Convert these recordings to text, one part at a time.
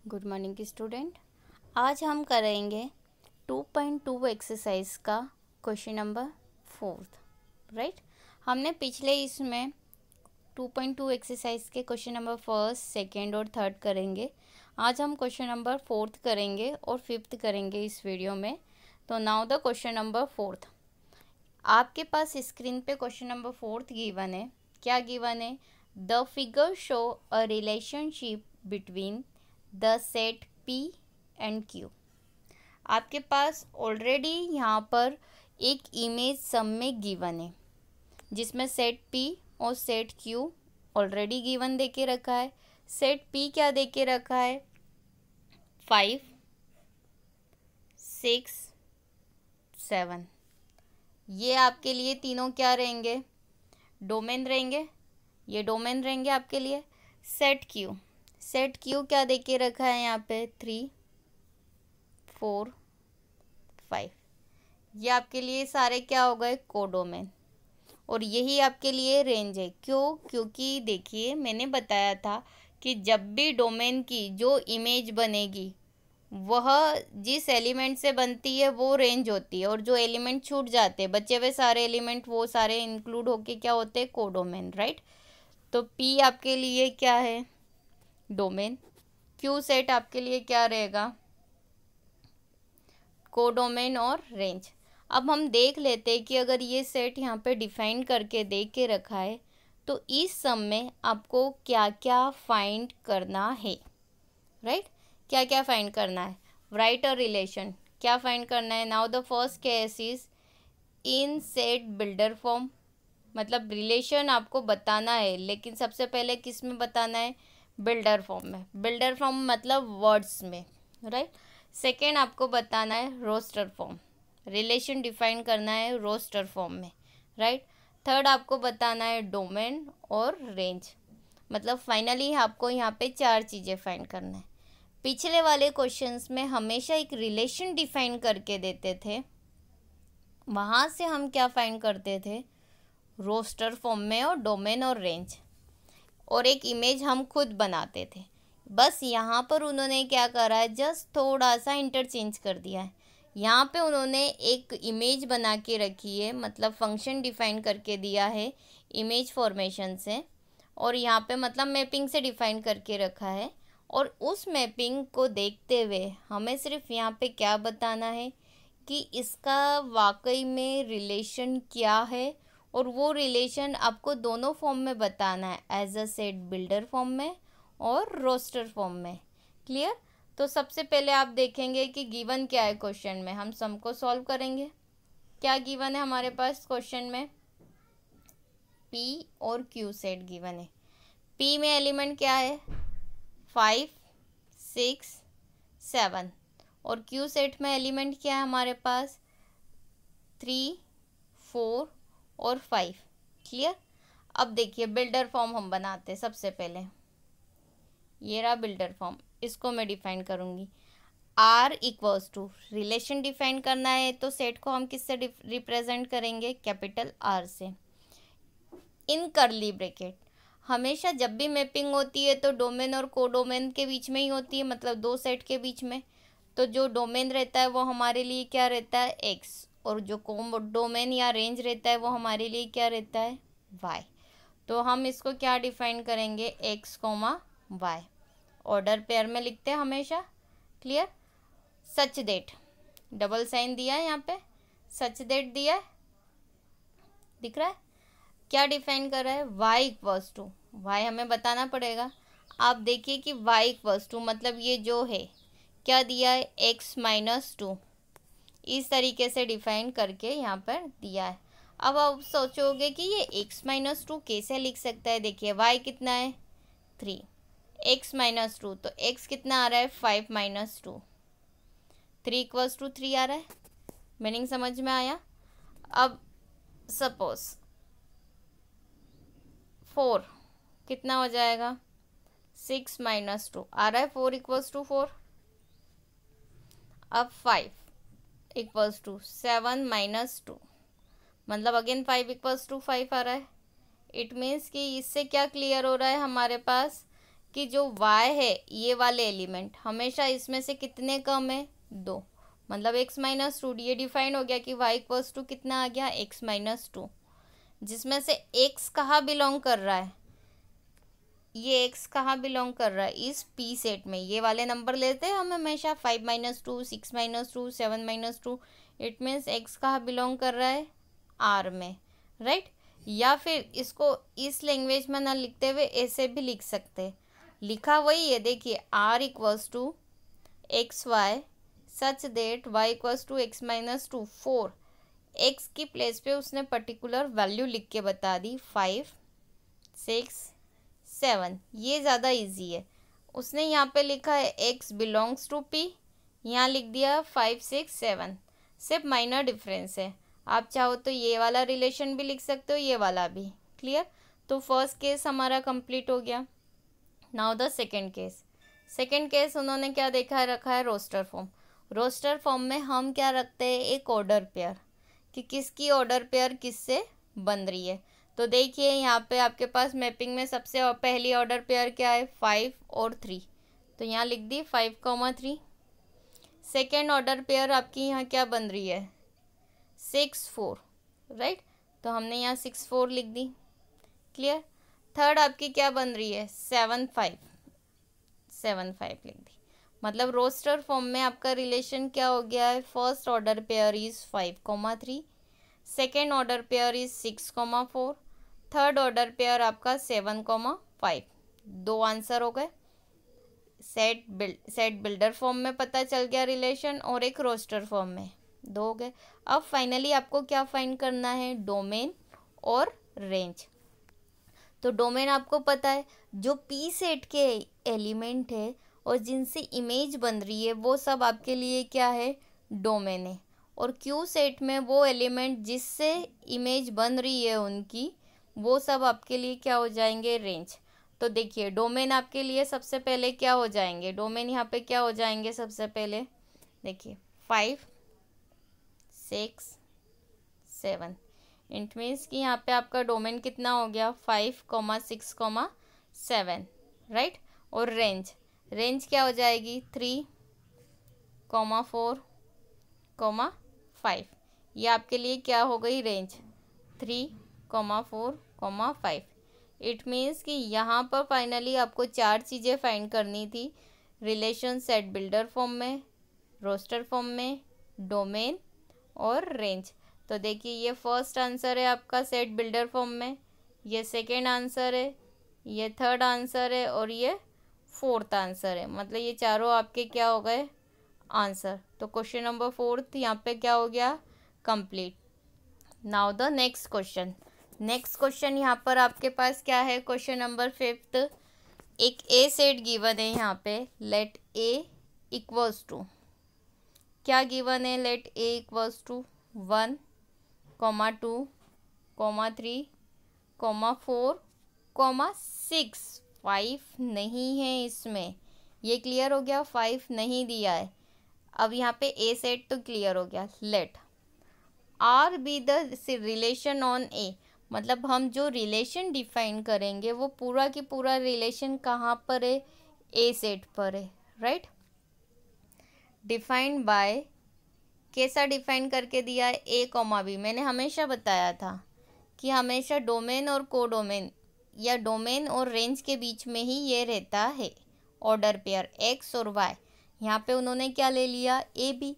Good morning student. आज हम करेंगे 2.2 एक्सरसाइज का क्वेश्चन नंबर 4। राइट। हमने पिछले इसमें 2.2 एक्सरसाइज के क्वेश्चन नंबर 1, 2 और 3 करेंगे। आज हम क्वेश्चन नंबर 4 करेंगे और 5 करेंगे इस वीडियो में। तो नाउ द क्वेश्चन नंबर 4। आपके पास स्क्रीन पे क्वेश्चन नंबर 4 गिवन है। क्या गिवन है? The figure show a relationship between the set P and Q। आपके पास ऑलरेडी यहाँ पर एक इमेज सम में गिवन है जिसमें सेट P और सेट Q ऑलरेडी गिवन दे के रखा है। सेट P क्या दे के रखा है? 5, 6, 7। ये आपके लिए तीनों क्या रहेंगे? डोमेन रहेंगे। ये डोमेन रहेंगे आपके लिए। सेट Q क्या दे के रखा है यहाँ पे? 3, 4, 5। ये आपके लिए सारे क्या हो गए? कोडोमेन। और यही आपके लिए रेंज है। क्यों? क्योंकि देखिए मैंने बताया था कि जब भी डोमेन की जो इमेज बनेगी वह जिस एलिमेंट से बनती है वो रेंज होती है, और जो एलिमेंट छूट जाते हैं बचे हुए सारे एलिमेंट वो सारे इंक्लूड होके क्या होते हैं? कोडोमेन। राइट। तो P आपके लिए क्या है? डोमेन। Q सेट आपके लिए क्या रहेगा? कोडोमेन और रेंज। अब हम देख लेते हैं कि अगर ये सेट यहाँ पे डिफाइन करके दे के रखा है तो इस सम में आपको क्या क्या फाइंड करना है। राइट। क्या क्या फाइंड करना है? Right a relation. क्या फाइंड करना है? Now the first case is in set builder form. मतलब रिलेशन आपको बताना है, लेकिन सबसे पहले किस में बताना है? बिल्डर फॉर्म में। बिल्डर फॉर्म मतलब वर्ड्स में। राइट। सेकेंड आपको बताना है रोस्टर फॉर्म। रिलेशन डिफाइन करना है रोस्टर फॉर्म में। राइट। थर्ड आपको बताना है डोमेन और रेंज। मतलब फाइनली आपको यहाँ पे 4 चीज़ें फाइंड करना है। पिछले वाले क्वेश्चंस में हमेशा एक रिलेशन डिफाइन करके देते थे, वहाँ से हम क्या फाइंड करते थे? रोस्टर फॉर्म में और डोमेन और रेंज, और एक इमेज हम खुद बनाते थे। बस यहाँ पर उन्होंने क्या करा है? जस्ट थोड़ा सा इंटरचेंज कर दिया है। यहाँ पे उन्होंने एक इमेज बना के रखी है, मतलब फंक्शन डिफाइन करके दिया है इमेज फॉर्मेशन से, और यहाँ पे मतलब मैपिंग से डिफाइन करके रखा है। और उस मैपिंग को देखते हुए हमें सिर्फ यहाँ पे क्या बताना है कि इसका वाकई में रिलेशन क्या है, और वो रिलेशन आपको दोनों फॉर्म में बताना है, as a set builder form में और रोस्टर फॉर्म में। क्लियर? तो सबसे पहले आप देखेंगे कि गिवन क्या है क्वेश्चन में। हम सम को सॉल्व करेंगे। क्या गिवन है हमारे पास क्वेश्चन में? P और Q सेट गिवन है। P में एलिमेंट क्या है? 5, 6, 7। और Q सेट में एलिमेंट क्या है हमारे पास? 3, 4 और 5। क्लियर? अब देखिए बिल्डर फॉर्म हम बनाते हैं। सबसे पहले ये रहा बिल्डर फॉर्म, इसको मैं डिफाइन करूँगी। R equals to, relation define करना है तो सेट को हम किससे रिप्रेजेंट करेंगे? कैपिटल R से। इन करली ब्रैकेट। हमेशा जब भी मैपिंग होती है तो डोमेन और कोडोमेन के बीच में ही होती है, मतलब दो सेट के बीच में। तो जो डोमेन रहता है वो हमारे लिए क्या रहता है? X, और जो डोमेन या रेंज रहता है वो हमारे लिए क्या रहता है? Y। तो हम इसको क्या डिफाइन करेंगे? X, Y। ऑर्डर पेयर में लिखते हैं हमेशा। Clear? Such that, double sign दिया है यहाँ पे, सच देट दिया है, दिख रहा है? क्या डिफाइन कर रहा है? Y इक्वल्स टू, Y हमें बताना पड़ेगा। आप देखिए कि Y इक्वल्स टू मतलब ये जो है क्या दिया है? X minus 2। इस तरीके से डिफाइन करके यहाँ पर दिया है। अब आप सोचोगे कि ये x माइनस 2 कैसे लिख सकता है? देखिए y कितना है? 3, x माइनस 2, तो x कितना आ रहा है? 5 माइनस 2, 3 इक्वल्स टू 3 आ रहा है। मीनिंग समझ में आया? अब सपोज 4 कितना हो जाएगा? 6 माइनस 2 आ रहा है, 4 इक्वल्स टू 4। अब 5 इक्वल्स टू 7 माइनस 2, मतलब अगेन 5 इक्वल्स टू 5 आ रहा है। इट मीन्स कि इससे क्या क्लियर हो रहा है हमारे पास कि जो y है ये वाले एलिमेंट हमेशा इसमें से कितने कम है, 2, मतलब x माइनस 2। ये डिफाइन हो गया कि y इक्वल्स टू कितना आ गया, x माइनस 2, जिसमें से x कहाँ बिलोंग कर रहा है, ये x कहाँ बिलोंग कर रहा है, इस p सेट में। ये वाले नंबर लेते हैं हम हमेशा, 5 minus 2, 6 minus 2, 7 minus 2। It means x कहाँ बिलोंग कर रहा है, r में, राइट। या फिर इसको इस लैंग्वेज में ना लिखते हुए ऐसे भी लिख सकते, लिखा वही है, देखिए r equals to x y such that y equals to x minus 2, 4। x की प्लेस पे उसने पर्टिकुलर वैल्यू लिख के बता दी, 5, 6, 7। ये ज़्यादा इजी है। उसने यहाँ पे लिखा है x बिलोंग्स टू p, यहाँ लिख दिया 5, 6, 7। सिर्फ माइनर डिफरेंस है। आप चाहो तो ये वाला रिलेशन भी लिख सकते हो, ये वाला भी। क्लियर। तो फर्स्ट केस हमारा कंप्लीट हो गया। Now the second case. Second case उन्होंने क्या देखा है, रखा है रोस्टर फॉर्म। रोस्टर फॉर्म में हम क्या रखते हैं, एक ऑर्डर पेयर, कि किसकी ऑर्डर पेयर किससे बन रही है। तो देखिए यहाँ पे आपके पास मैपिंग में सबसे पहली ऑर्डर पेयर क्या है, 5 और 3। तो यहाँ लिख दी 5, 3। सेकेंड ऑर्डर पेयर आपकी यहाँ क्या बन रही है, 6, 4, राइट। तो हमने यहाँ 6, 4 लिख दी। क्लियर। थर्ड आपकी क्या बन रही है, 7, 5, 7, 5 लिख दी। मतलब रोस्टर फॉर्म में आपका रिलेशन क्या हो गया है, first order pair is 5, 3, second order pair is 6, 4, third order pair आपका 7, 5। दो आंसर हो गए। सेट बिल्डर फॉर्म में पता चल गया रिलेशन, और एक रोस्टर फॉर्म में, 2 हो गए। अब फाइनली आपको क्या फाइंड करना है, डोमेन और रेंज। तो डोमेन आपको पता है, जो पी सेट के एलिमेंट है और जिनसे इमेज बन रही है वो सब आपके लिए क्या है, डोमेन है। और क्यू सेट में वो एलिमेंट जिससे इमेज बन रही है उनकी, वो सब आपके लिए क्या हो जाएंगे, रेंज। तो देखिए डोमेन आपके लिए सबसे पहले क्या हो जाएंगे, डोमेन यहाँ पे क्या हो जाएंगे सबसे पहले, देखिए 5, 6, 7। इट मीन्स कि यहाँ पे आपका डोमेन कितना हो गया, 5, 6, 7, राइट। और रेंज, रेंज क्या हो जाएगी, 3, 4, 5। ये आपके लिए क्या हो गई, रेंज 3, 4, 5। इट मीन्स कि यहाँ पर फाइनली आपको 4 चीज़ें फाइंड करनी थी, रिलेशन सेट बिल्डर फॉर्म में, रोस्टर फॉर्म में, डोमेन और रेंज। तो देखिए ये फर्स्ट आंसर है आपका सेट बिल्डर फॉर्म में, ये सेकेंड आंसर है, ये थर्ड आंसर है, और ये फोर्थ आंसर है। मतलब ये चारों आपके क्या हो गए, आंसर। तो क्वेश्चन नंबर 4 यहाँ पे क्या हो गया, complete. Now the next question. Next question यहाँ पर आपके पास क्या है, क्वेश्चन नंबर 5। एक ए सेट गिवन है यहाँ पे, लेट ए इक्वल्स टू, क्या गिवन है, लेट ए इक्वल्स टू 1, 2, 3, 4, 6। 5 नहीं है इसमें, ये क्लियर हो गया, 5 नहीं दिया है। अब यहाँ पे ए सेट तो क्लियर हो गया। Let R be the relation on A, मतलब हम जो रिलेशन डिफाइन करेंगे वो पूरा की पूरा रिलेशन कहाँ पर है, ए सेट पर है, राइट। डिफाइंड बाय, कैसा डिफाइन करके दिया है, ए कॉमा बी। मैंने हमेशा बताया था कि हमेशा डोमेन और कोडोमेन या डोमेन और रेंज के बीच में ही ये रहता है ऑर्डर पेयर एक्स और वाई। यहाँ पे उन्होंने क्या ले लिया, ए बी।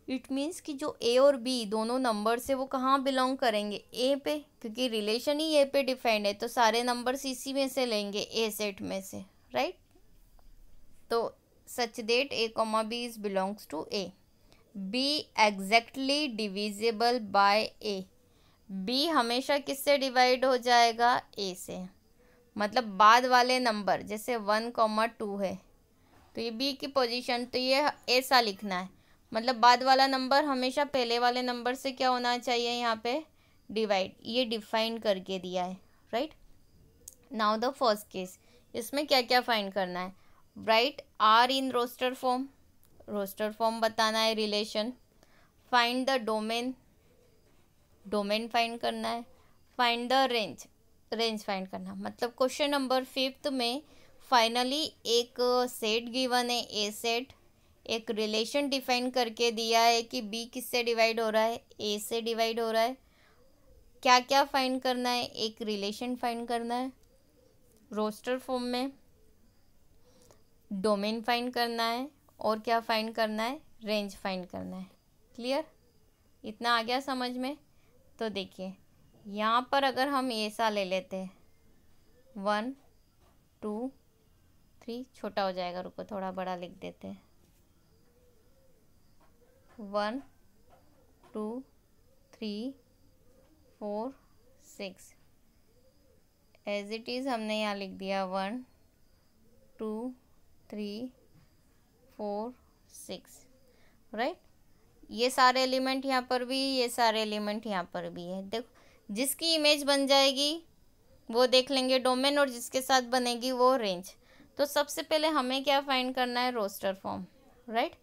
इट मीन्स कि जो ए और बी दोनों नंबर से वो कहाँ बिलोंग करेंगे, ए पे, क्योंकि रिलेशन ही ए पे डिफाइंड है, तो सारे नंबर्स इसी में से लेंगे, ए सेट में से, राइट। तो such that A comma B is belongs to A. B exactly divisible by a, b हमेशा किससे डिवाइड हो जाएगा, ए से। मतलब बाद वाले नंबर जैसे 1, 2 है, तो ये बी की पोजीशन, तो ये ऐसा लिखना है, मतलब बाद वाला नंबर हमेशा पहले वाले नंबर से क्या होना चाहिए, यहाँ पे डिवाइड। ये डिफाइन करके दिया है, right. Now the first case, इसमें क्या क्या फाइंड करना है, right R in roster form, roster form बताना है relation. Find the domain, domain find करना है। Find the range, range find करना। मतलब क्वेश्चन नंबर 5 में फाइनली एक सेट गिवन है, ए सेट, एक रिलेशन डिफाइन करके दिया है कि बी किससे डिवाइड हो रहा है, ए से डिवाइड हो रहा है। क्या क्या फाइंड करना है, एक रिलेशन फाइंड करना है रोस्टर फॉर्म में, डोमेन फाइंड करना है, और क्या फाइंड करना है, रेंज फाइंड करना है। क्लियर, इतना आ गया समझ में। तो देखिए यहाँ पर अगर हम ऐसा ले लेते हैं 1 2 3, छोटा हो जाएगा, रुको थोड़ा बड़ा लिख देते हैं, 1 2 3 4 6, एज इट इज़ हमने यहाँ लिख दिया 1 2 3 4 6, राइट। ये सारे एलिमेंट यहाँ पर भी, ये सारे एलिमेंट यहाँ पर भी है। देखो जिसकी इमेज बन जाएगी वो देख लेंगे डोमेन, और जिसके साथ बनेगी वो रेंज। तो सबसे पहले हमें क्या फाइंड करना है, रोस्टर फॉर्म, राइट।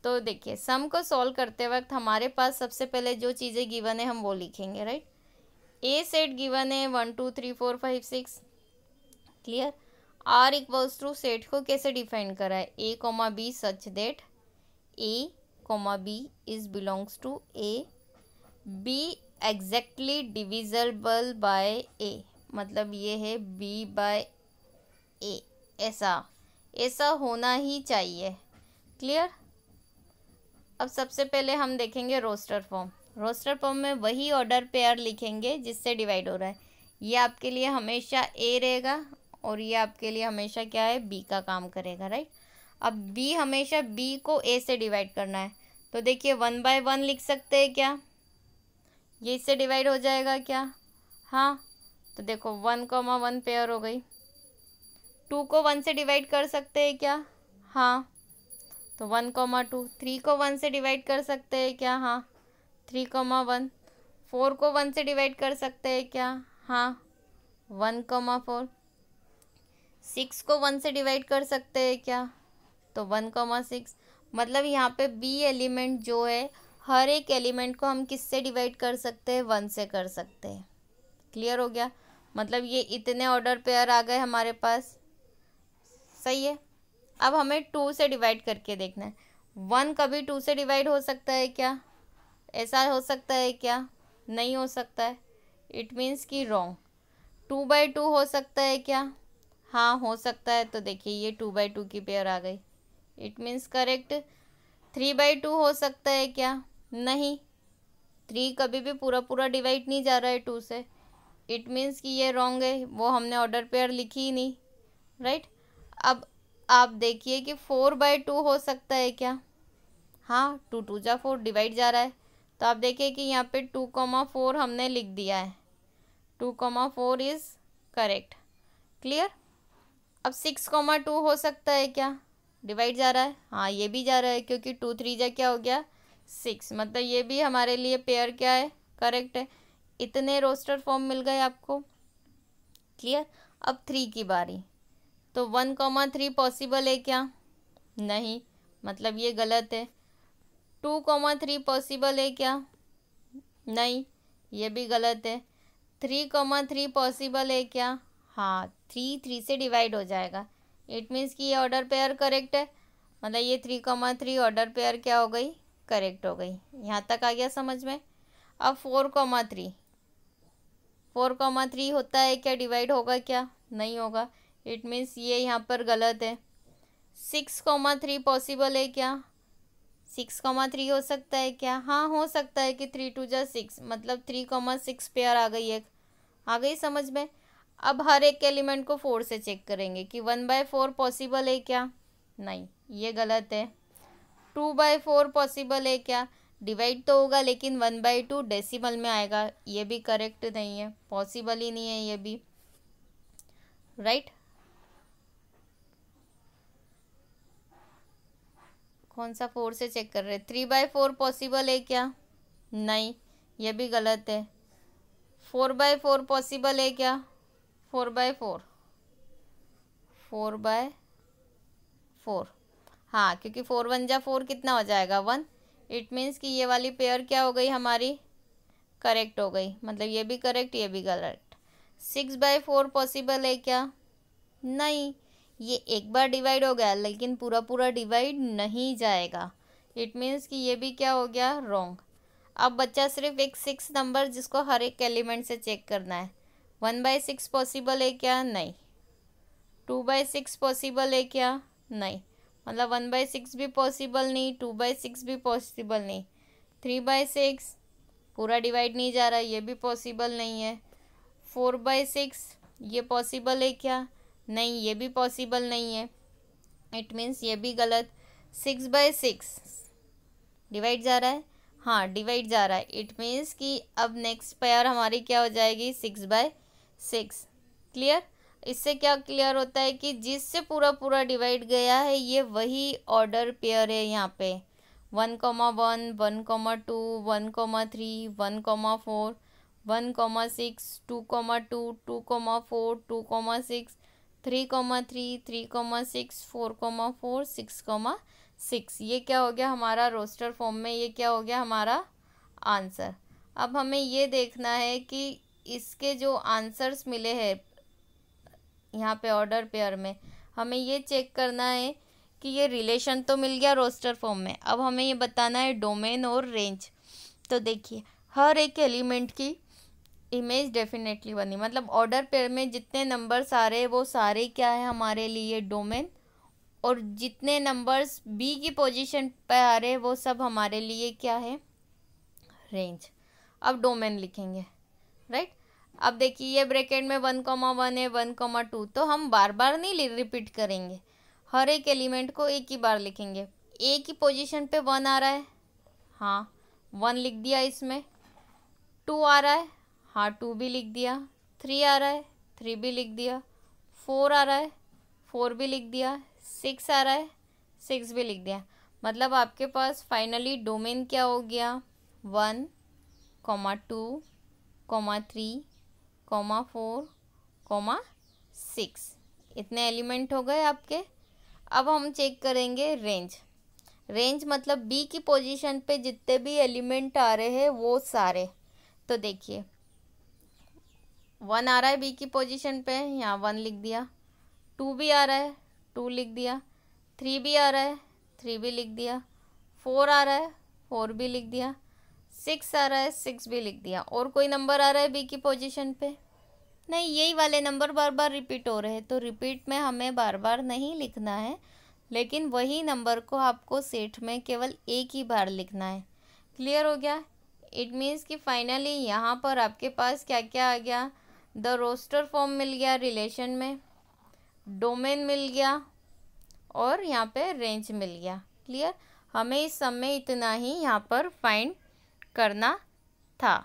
तो देखिए सम को सॉल्व करते वक्त हमारे पास सबसे पहले जो चीज़ें गिवन है हम वो लिखेंगे, राइट। ए सेट गिवन है 1 2 3 4 5 6, clear. R equals to set को कैसे डिफाइन करा है, A comma B such that A comma B is belongs to A, B exactly divisible by A, मतलब ये है बी बाय ए, ऐसा होना ही चाहिए। क्लियर। अब सबसे पहले हम देखेंगे रोस्टर फॉर्म। रोस्टर फॉर्म में वही ऑर्डर पेयर लिखेंगे जिससे डिवाइड हो रहा है। ये आपके लिए हमेशा ए रहेगा और ये आपके लिए हमेशा क्या है, बी का काम करेगा, राइट। अब बी हमेशा बी को ए से डिवाइड करना है, तो देखिए 1 बाय 1 लिख सकते हैं क्या, ये इससे डिवाइड हो जाएगा क्या, हाँ। तो देखो 1,1 पेयर हो गई। 2 को 1 से डिवाइड कर सकते हैं क्या, हाँ। तो 1,2। 3 को 1 से डिवाइड कर सकते हैं क्या, हाँ। 3,1। 4 को 1 से डिवाइड कर सकते हैं क्या, हाँ। 1,4। 6 को 1 से डिवाइड कर सकते हैं क्या, तो 1,6। मतलब यहाँ पे बी एलिमेंट जो है, हर एक एलिमेंट को हम किससे डिवाइड कर सकते हैं, 1 से कर सकते हैं। क्लियर हो गया। मतलब ये इतने ऑर्डर पेयर आ गए हमारे पास, सही है। अब हमें 2 से डिवाइड करके देखना है। 1 कभी 2 से डिवाइड हो सकता है क्या, ऐसा हो सकता है क्या, नहीं हो सकता है, इट मीन्स कि रॉन्ग। 2/2 हो सकता है क्या, हाँ हो सकता है। तो देखिए ये 2/2 की पेयर आ गई, इट मीन्स करेक्ट। 3/2 हो सकता है क्या, नहीं। 3 कभी भी पूरा डिवाइड नहीं जा रहा है 2 से, इट मीन्स कि ये रॉन्ग है, वो हमने ऑर्डर पेयर लिखी ही नहीं, राइट। अब आप देखिए कि 4/2 हो सकता है क्या, हाँ। 2 2 जा 4, डिवाइड जा रहा है। तो आप देखिए कि यहाँ पे 2,4 हमने लिख दिया है, 2,4 इज़ करेक्ट। क्लियर। अब 6,2 हो सकता है क्या, डिवाइड जा रहा है, हाँ ये भी जा रहा है, क्योंकि 2 3 जा क्या हो गया 6, मतलब ये भी हमारे लिए पेयर क्या है, करेक्ट है। इतने रोस्टर फॉर्म मिल गए आपको। क्लियर। अब 3 की बारी। तो 1,3 पॉसिबल है क्या, नहीं, मतलब ये गलत है। 2,3 पॉसिबल है क्या, नहीं, ये भी गलत है। 3,3 पॉसिबल है क्या, हाँ। 3 3 से डिवाइड हो जाएगा, इट मीन्स कि ये ऑर्डर पेयर करेक्ट है, मतलब ये 3,3 ऑर्डर पेयर क्या हो गई, करेक्ट हो गई। यहाँ तक आ गया समझ में। अब 4,3, 4,3 होता है क्या, डिवाइड होगा क्या, नहीं होगा, इट मीन्स ये यहाँ पर गलत है। 6,3 पॉसिबल है क्या, 6,3 हो सकता है क्या, हाँ हो सकता है कि 3 2 जा 6, मतलब 3,6 पेयर आ गई, एक आ गई समझ में। अब हर एक एलिमेंट को 4 से चेक करेंगे कि 1/4 पॉसिबल है क्या, नहीं, ये गलत है। 2/4 पॉसिबल है क्या, डिवाइड तो होगा लेकिन 1/2 डेसिमल में आएगा, ये भी करेक्ट नहीं है, पॉसिबल ही नहीं है ये भी, राइट। कौन सा 4 से चेक कर रहे हैं, 3/4 पॉसिबल है क्या, नहीं, ये भी गलत है। 4/4 पॉसिबल है क्या, 4/4, 4/4, हाँ, क्योंकि 4 1 जा 4 कितना हो जाएगा 1, इट मीन्स कि ये वाली पेयर क्या हो गई हमारी, करेक्ट हो गई, मतलब ये भी करेक्ट ये भी करेक्ट। 6/4 पॉसिबल है क्या, नहीं, ये एक बार डिवाइड हो गया लेकिन पूरा पूरा डिवाइड नहीं जाएगा। इट मीन्स कि ये भी क्या हो गया, रॉन्ग। अब बच्चा सिर्फ एक 6 नंबर जिसको हर एक एलिमेंट से चेक करना है। 1/6 पॉसिबल है क्या, नहीं। 2/6 पॉसिबल है क्या, नहीं। मतलब 1/6 भी पॉसिबल नहीं, 2/6 भी पॉसिबल नहीं। 3/6 पूरा डिवाइड नहीं जा रहा, ये भी पॉसिबल नहीं है। 4/6 ये पॉसिबल है क्या, नहीं, ये भी पॉसिबल नहीं है। इट मीन्स ये भी गलत। 6/6 डिवाइड जा रहा है, हाँ डिवाइड जा रहा है। इट मीन्स कि अब नेक्स्ट पेयर हमारी क्या हो जाएगी, 6/6। क्लियर। इससे क्या क्लियर होता है कि जिससे पूरा पूरा डिवाइड गया है ये वही ऑर्डर पेयर है। यहाँ पे 1,1, 1,2, 1,3, 1,4, 1,6, 2,2, 2,4, 2,6, 3,3, 3,6, 4,4, 6,6। ये क्या हो गया हमारा रोस्टर फॉर्म में, ये क्या हो गया हमारा आंसर। अब हमें ये देखना है कि इसके जो आंसर्स मिले हैं यहाँ पे ऑर्डर पेयर में, हमें ये चेक करना है कि ये रिलेशन तो मिल गया रोस्टर फॉर्म में। अब हमें ये बताना है डोमेन और रेंज। तो देखिए हर एक एलिमेंट की इमेज डेफिनेटली बनी, मतलब ऑर्डर पेयर में जितने नंबर्स आ रहे हैं वो सारे क्या है हमारे लिए डोमेन, और जितने नंबर्स बी की पोजीशन पे आ रहे हैं वो सब हमारे लिए क्या है, रेंज। अब डोमेन लिखेंगे, राइट। अब देखिए ये ब्रैकेट में 1,1 है, 1,2, तो हम बार बार नहीं रिपीट करेंगे, हर एक एलिमेंट को एक ही बार लिखेंगे। ए की पोजीशन पे 1 आ रहा है, हाँ 1 लिख दिया। इसमें 2 आ रहा है, हाँ 2 भी लिख दिया। 3 आ रहा है, 3 भी लिख दिया। 4 आ रहा है, 4 भी लिख दिया। 6 आ रहा है, 6 भी लिख दिया। मतलब आपके पास फाइनली डोमेन क्या हो गया, 1, 2, 3, 4, 6। इतने एलिमेंट हो गए आपके। अब हम चेक करेंगे रेंज। रेंज मतलब बी की पोजीशन पे जितने भी एलिमेंट आ रहे हैं वो सारे। तो देखिए 1 आ रहा है बी की पोजीशन पे, यहाँ 1 लिख दिया। 2 भी आ रहा है, 2 लिख दिया। 3 भी आ रहा है, 3 भी लिख दिया। 4 आ रहा है, 4 भी लिख दिया। 6 आ रहा है, 6 भी लिख दिया। और कोई नंबर आ रहा है बी की पोजीशन पे, नहीं, यही वाले नंबर बार बार रिपीट हो रहे हैं। तो रिपीट में हमें बार बार नहीं लिखना है, लेकिन वही नंबर को आपको सेट में केवल एक ही बार लिखना है। क्लियर हो गया। इट मीन्स कि फाइनली यहाँ पर आपके पास क्या क्या आ गया, द रोस्टर फॉर्म मिल गया रिलेशन में, डोमेन मिल गया, और यहाँ पे रेंज मिल गया। क्लियर। हमें इस सम में इतना ही यहाँ पर फाइंड करना था।